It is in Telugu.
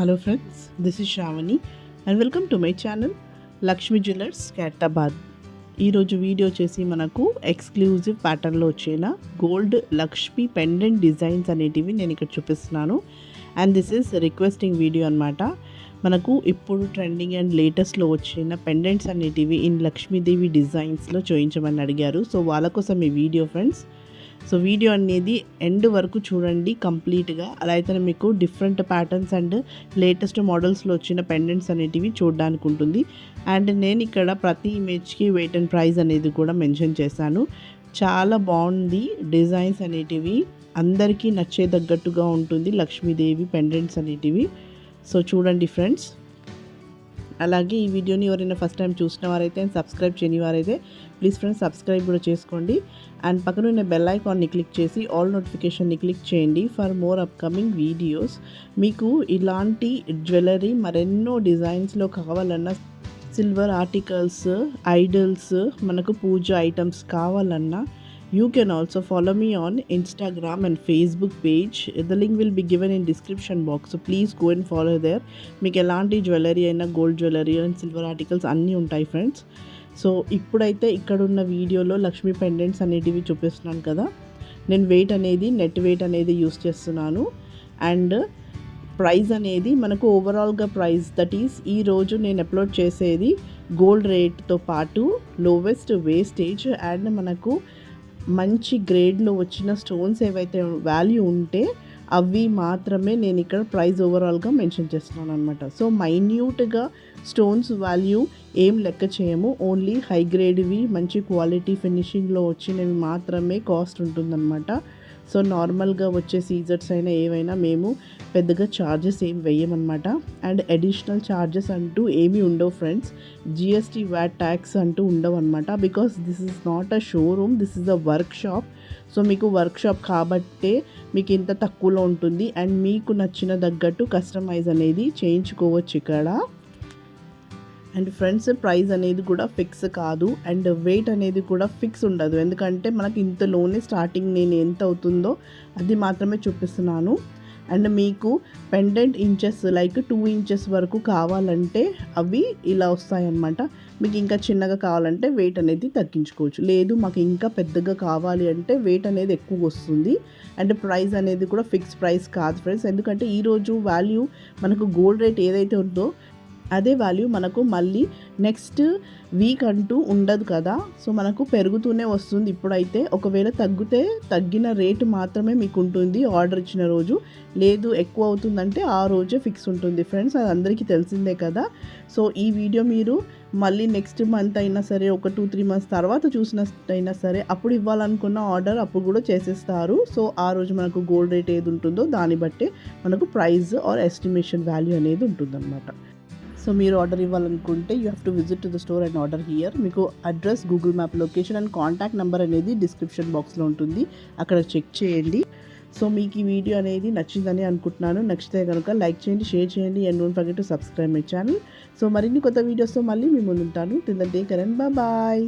Hello friends, this is Shravani and welcome to my channel Lakshmi Jewellers Khairatabad. ఈరోజు వీడియో చేసి మనకు ఎక్స్క్లూజివ్ ప్యాటర్న్లో వచ్చిన గోల్డ్ లక్ష్మి పెండెంట్ డిజైన్స్ అనేటివి నేను ఇక్కడ చూపిస్తున్నాను. And this is requesting video అనమాట. మనకు ఇప్పుడు ట్రెండింగ్ అండ్ లేటెస్ట్లో వచ్చిన పెండెంట్స్ అనేటివి ఇన్ లక్ష్మీదేవి డిజైన్స్లో చూపించమని అడిగారు. సో వాళ్ళ కోసం ఈ వీడియో ఫ్రెండ్స్. సో వీడియో అనేది ఎండ్ వరకు చూడండి కంప్లీట్గా. అలా అయితే మీకు డిఫరెంట్ ప్యాటర్న్స్ అండ్ లేటెస్ట్ మోడల్స్లో వచ్చిన పెండెంట్స్ అనేటివి చూడడానికి ఉంటుంది. అండ్ నేను ఇక్కడ ప్రతి ఇమేజ్కి వెయిట్ అండ్ ప్రైస్ అనేది కూడా మెన్షన్ చేశాను. చాలా బాగుంది డిజైన్స్ అనేటివి, అందరికీ నచ్చే తగ్గట్టుగా ఉంటుంది లక్ష్మీదేవి పెండెంట్స్ అనేటివి. సో చూడండి ఫ్రెండ్స్. అలాగే ఈ వీడియోని ఎవరైనా ఫస్ట్ టైం చూసిన వారైతే అండ్ సబ్స్క్రైబ్ చేయని వారైతే ప్లీజ్ ఫ్రెండ్స్ సబ్స్క్రైబ్ కూడా చేసుకోండి. అండ్ పక్కన ఉన్న బెల్ ఐకాన్ని క్లిక్ చేసి ఆల్ నోటిఫికేషన్ని క్లిక్ చేయండి ఫర్ మోర్ అప్కమింగ్ వీడియోస్. మీకు ఇలాంటి జ్యువెలరీ మరెన్నో డిజైన్స్లో కావాలన్నా, సిల్వర్ ఆర్టికల్స్, ఐడల్స్, మనకు పూజ ఐటమ్స్ కావాలన్నా, you can also follow me on Instagram and Facebook page. The link will be given in description box, so please go and follow there. మీకు ఎలాంటి జ్యువెలరీ అయినా, gold jewellery and silver articles అన్నీ ఉంటాయి ఫ్రెండ్స్. సో ఇప్పుడైతే ఇక్కడున్న వీడియోలో లక్ష్మీ పెండెంట్స్ అనేటివి చూపిస్తున్నాను కదా. నేను వెయిట్ అనేది నెట్ వెయిట్ అనేది యూస్ చేస్తున్నాను. అండ్ ప్రైస్ అనేది మనకు ఓవరాల్గా ప్రైస్ దట్ ఈస్ ఈరోజు నేను అప్లోడ్ చేసేది గోల్డ్ రేట్తో పాటు లోవెస్ట్ వేస్టేజ్ అండ్ మనకు మంచి గ్రేడ్లో వచ్చిన స్టోన్స్ ఏవైతే వాల్యూ ఉంటే అవి మాత్రమే నేను ఇక్కడ ప్రైస్ ఓవరాల్గా మెన్షన్ చేస్తున్నాను అనమాట. సో మైన్యూట్గా స్టోన్స్ వాల్యూ ఏం లెక్క చేయము, ఓన్లీ హై గ్రేడ్వి మంచి క్వాలిటీ ఫినిషింగ్లో వచ్చినవి మాత్రమే కాస్ట్ ఉంటుందన్నమాట. సో నార్మల్గా వచ్చే సీజర్స్ అయినా ఏవైనా మేము పెద్దగా ఛార్జెస్ ఏం వేయమన్నమాట. అండ్ అడిషనల్ ఛార్జెస్ అంటూ ఏమీ ఉండవు ఫ్రెండ్స్. జిఎస్టీ వ్యాట్ ట్యాక్స్ అంటూ ఉండవు అనమాట. Because this is not a showroom, this is a work shop. So మీకు వర్క్ షాప్ కాబట్టే మీకు ఇంత తక్కువలో ఉంటుంది. అండ్ మీకు నచ్చిన తగ్గట్టు కస్టమైజ్ అనేది చేయించుకోవచ్చు ఇక్కడ. అండ్ ఫ్రెండ్స్ ప్రైస్ అనేది కూడా ఫిక్స్ కాదు అండ్ వెయిట్ అనేది కూడా ఫిక్స్ ఉండదు. ఎందుకంటే మనకి ఇంతలోనే స్టార్టింగ్ నేను ఎంత అవుతుందో అది మాత్రమే చూపిస్తున్నాను. అండ్ మీకు పెండెంట్ ఇంచెస్ లైక్ 2 ఇంచెస్ వరకు కావాలంటే అవి ఇలా వస్తాయన్నమాట. మీకు ఇంకా చిన్నగా కావాలంటే వెయిట్ అనేది తగ్గించుకోవచ్చు. లేదు మాకు ఇంకా పెద్దగా కావాలి అంటే వెయిట్ అనేది ఎక్కువ వస్తుంది. అండ్ ప్రైస్ అనేది కూడా ఫిక్స్ ప్రైస్ కాదు ఫ్రెండ్స్. ఎందుకంటే ఈరోజు వాల్యూ మనకు గోల్డ్ రేట్ ఏదైతే ఉందో అదే వాల్యూ మనకు మళ్ళీ నెక్స్ట్ వీక్ అంటూ ఉండదు కదా. సో మనకు పెరుగుతూనే వస్తుంది. ఇప్పుడైతే ఒకవేళ తగ్గిన రేటు మాత్రమే మీకు ఉంటుంది ఆర్డర్ ఇచ్చిన రోజు. లేదు ఎక్కువ అవుతుందంటే ఆ రోజే ఫిక్స్ ఉంటుంది ఫ్రెండ్స్, అది అందరికీ తెలిసిందే కదా. సో ఈ వీడియో మీరు మళ్ళీ నెక్స్ట్ మంత్ అయినా సరే, ఒక 2-3 మంత్స్ తర్వాత చూసినట్టయినా సరే, అప్పుడు ఇవ్వాలనుకున్న ఆర్డర్ అప్పుడు కూడా చేసేస్తారు. సో ఆ రోజు మనకు గోల్డ్ రేట్ ఏది ఉంటుందో దాన్ని బట్టే మనకు ప్రైస్ ఆర్ ఎస్టిమేషన్ వాల్యూ అనేది ఉంటుందన్నమాట. సో మీరు ఆర్డర్ ఇవ్వాలనుకుంటే you have to visit to the store and order here. మీకు address, Google map location and contact number అనేది డిస్క్రిప్షన్ బాక్స్లో ఉంటుంది, అక్కడ చెక్ చేయండి. సో మీకు ఈ వీడియో అనేది నచ్చిందని అనుకుంటున్నాను. నచ్చితే కనుక లైక్ చేయండి, షేర్ చేయండి and don't forget to subscribe my channel. So మరిన్ని కొత్త వీడియోస్తో మళ్ళీ మీ ముందు ఉంటాను. Till then take care and bye.